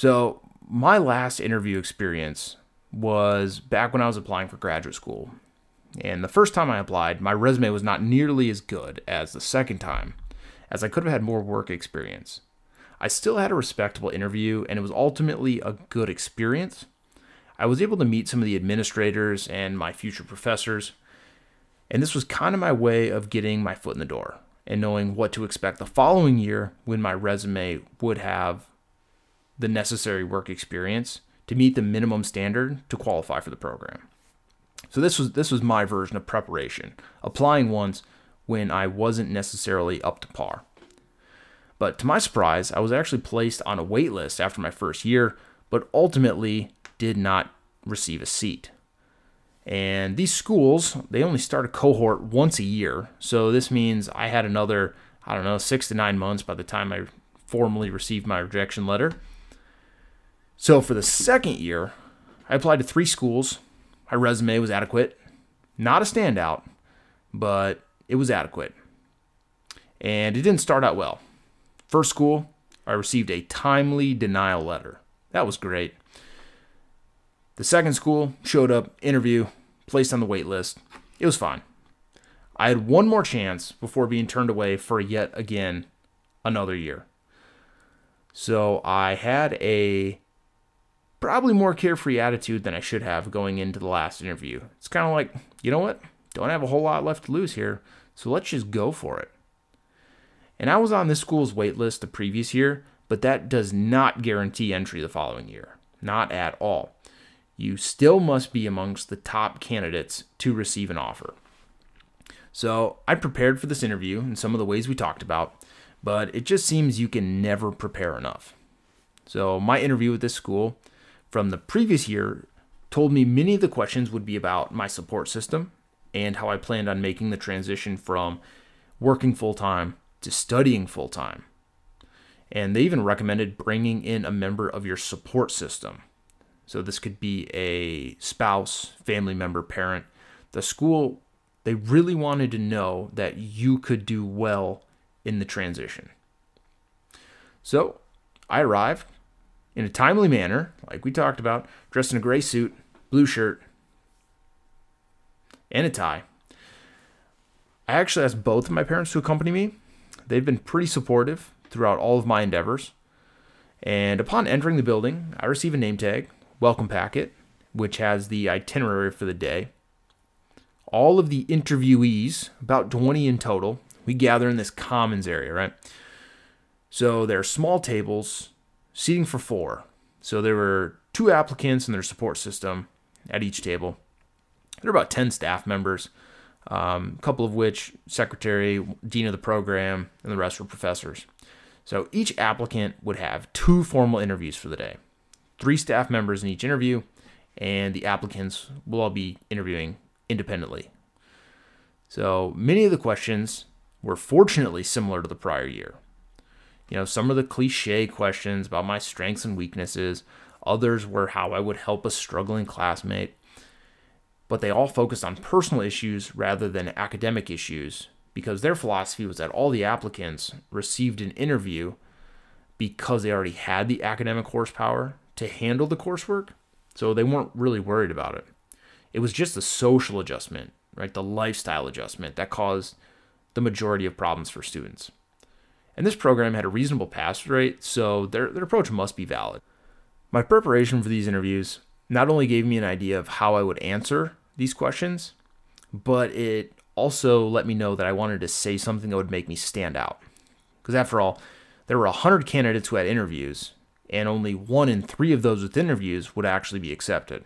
So, my last interview experience was back when I was applying for graduate school. And the first time I applied, my resume was not nearly as good as the second time, as I could have had more work experience. I still had a respectable interview, and it was ultimately a good experience. I was able to meet some of the administrators and my future professors, and this was kind of my way of getting my foot in the door and knowing what to expect the following year when my resume would have the necessary work experience to meet the minimum standard to qualify for the program. So this was my version of preparation, applying once when I wasn't necessarily up to par. But to my surprise, I was actually placed on a wait list after my first year, but ultimately did not receive a seat. And these schools, they only start a cohort once a year. So this means I had another, 6 to 9 months by the time I formally received my rejection letter. So for the second year, I applied to 3 schools. My resume was adequate. Not a standout, but it was adequate. And it didn't start out well. First school, I received a timely denial letter. That was great. The second school showed up, interview, placed on the wait list. It was fine. I had one more chance before being turned away for yet again another year. So I had a probably more carefree attitude than I should have going into the last interview. It's kind of like, you know what? Don't have a whole lot left to lose here, so let's just go for it. And I was on this school's wait list the previous year, but that does not guarantee entry the following year. Not at all. You still must be amongst the top candidates to receive an offer. So I prepared for this interview in some of the ways we talked about, but it just seems you can never prepare enough. So my interview with this school from the previous year told me many of the questions would be about my support system and how I planned on making the transition from working full-time to studying full-time. And they even recommended bringing in a member of your support system. So this could be a spouse, family member, parent. The school, they really wanted to know that you could do well in the transition. So I arrived in a timely manner, like we talked about, dressed in a gray suit, blue shirt, and a tie. I actually asked both of my parents to accompany me. They've been pretty supportive throughout all of my endeavors. And upon entering the building, I receive a name tag, welcome packet, which has the itinerary for the day. All of the interviewees, about 20 in total, we gather in this commons area, right? So there are small tables, seating for 4. So there were 2 applicants and their support system at each table. There are about 10 staff members, a couple of which secretary, dean of the program, and the rest were professors. So each applicant would have 2 formal interviews for the day. 3 staff members in each interview, and the applicants will all be interviewing independently. So many of the questions were fortunately similar to the prior year. You know, some of the cliche questions about my strengths and weaknesses, others were how I would help a struggling classmate, but they all focused on personal issues rather than academic issues because their philosophy was that all the applicants received an interview because they already had the academic horsepower to handle the coursework, so they weren't really worried about it. It was just the social adjustment, right, the lifestyle adjustment that caused the majority of problems for students. And this program had a reasonable pass rate, so their approach must be valid. My preparation for these interviews not only gave me an idea of how I would answer these questions, but it also let me know that I wanted to say something that would make me stand out. Because after all, there were 100 candidates who had interviews, and only 1 in 3 of those with interviews would actually be accepted.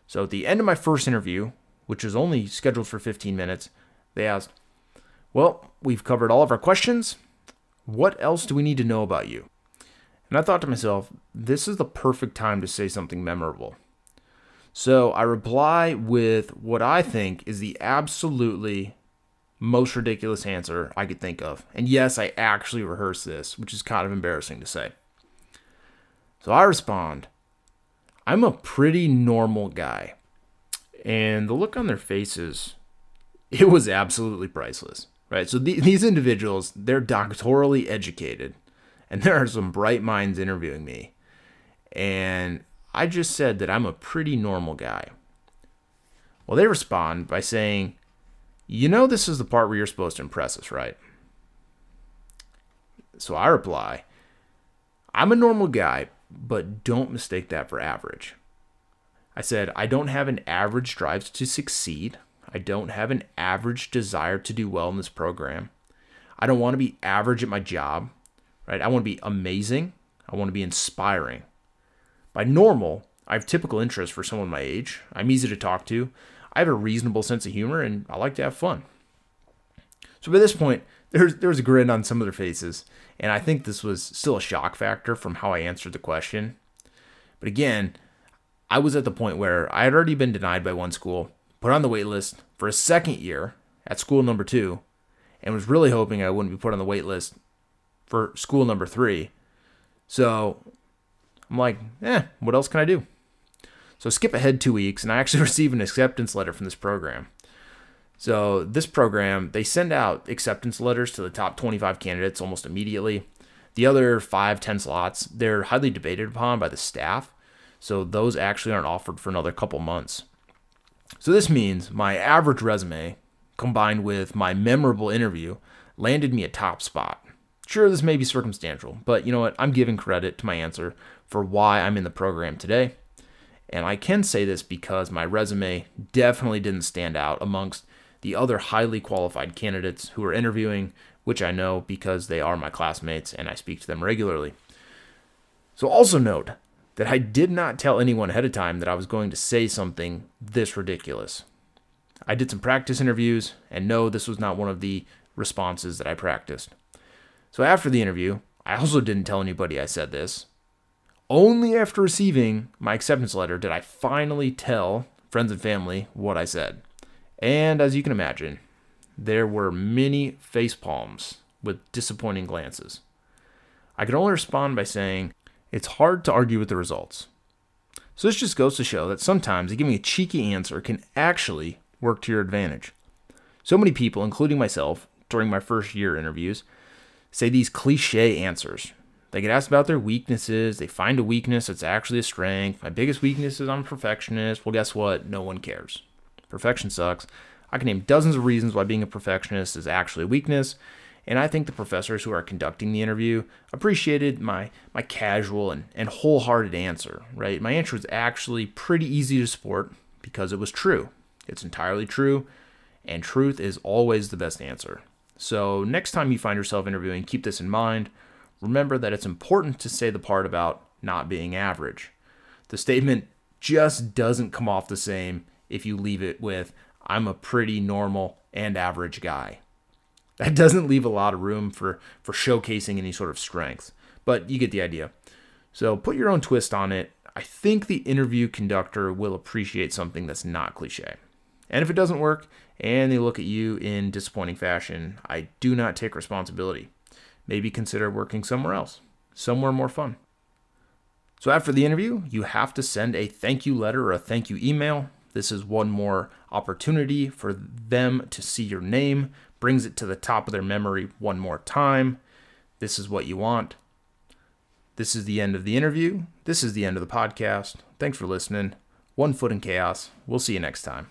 So at the end of my first interview, which was only scheduled for 15 minutes, they asked, well, we've covered all of our questions. What else do we need to know about you? And I thought to myself, this is the perfect time to say something memorable. So I reply with what I think is the absolutely most ridiculous answer I could think of. And yes, I actually rehearsed this, which is kind of embarrassing to say. So I respond, I'm a pretty normal guy. And the look on their faces, it was absolutely priceless. Right, so these individuals, they're doctorally educated, and there are some bright minds interviewing me. And I just said that I'm a pretty normal guy. Well, they respond by saying, this is the part where you're supposed to impress us, right? So I reply, I'm a normal guy, but don't mistake that for average. I said, I don't have an average drive to succeed. I don't have an average desire to do well in this program. I don't want to be average at my job, right? I want to be amazing. I want to be inspiring. By normal, I have typical interests for someone my age. I'm easy to talk to. I have a reasonable sense of humor, and I like to have fun. So by this point, there was a grin on some of their faces, and I think this was still a shock factor from how I answered the question. But again, I was at the point where I had already been denied by one school, put on the wait list for a second year at school number 2, and was really hoping I wouldn't be put on the wait list for school number 3. So I'm like, what else can I do? So skip ahead 2 weeks, and I actually received an acceptance letter from this program. So this program, they send out acceptance letters to the top 25 candidates almost immediately. The other 5-10 slots, they're highly debated upon by the staff. So those actually aren't offered for another couple months. So this means my average resume, combined with my memorable interview, landed me a top spot. Sure, this may be circumstantial, but you know what? I'm giving credit to my answer for why I'm in the program today. And I can say this because my resume definitely didn't stand out amongst the other highly qualified candidates who are interviewing, which I know because they are my classmates and I speak to them regularly. So also note that I did not tell anyone ahead of time that I was going to say something this ridiculous. I did some practice interviews, and no, this was not one of the responses that I practiced. So after the interview, I also didn't tell anybody I said this. Only after receiving my acceptance letter did I finally tell friends and family what I said. And as you can imagine, there were many face palms with disappointing glances. I could only respond by saying, it's hard to argue with the results. So this just goes to show that sometimes giving a cheeky answer can actually work to your advantage. So many people, including myself, during my first year interviews, say these cliche answers. They get asked about their weaknesses. They find a weakness that's actually a strength. My biggest weakness is I'm a perfectionist. Well, guess what? No one cares. Perfection sucks. I can name dozens of reasons why being a perfectionist is actually a weakness. And I think the professors who are conducting the interview appreciated my casual and wholehearted answer, right? My answer was actually pretty easy to support because it was true. It's entirely true, and truth is always the best answer. So next time you find yourself interviewing, keep this in mind. Remember that it's important to say the part about not being average. The statement just doesn't come off the same if you leave it with, I'm a pretty normal and average guy. That doesn't leave a lot of room for showcasing any sort of strength, but you get the idea. So put your own twist on it. I think the interview conductor will appreciate something that's not cliche. And if it doesn't work and they look at you in disappointing fashion, I do not take responsibility. Maybe consider working somewhere else, somewhere more fun. So after the interview, you have to send a thank you letter or a thank you email. This is one more opportunity for them to see your name, brings it to the top of their memory one more time. This is what you want. This is the end of the interview. This is the end of the podcast. Thanks for listening. One Foot in Chaos. We'll see you next time.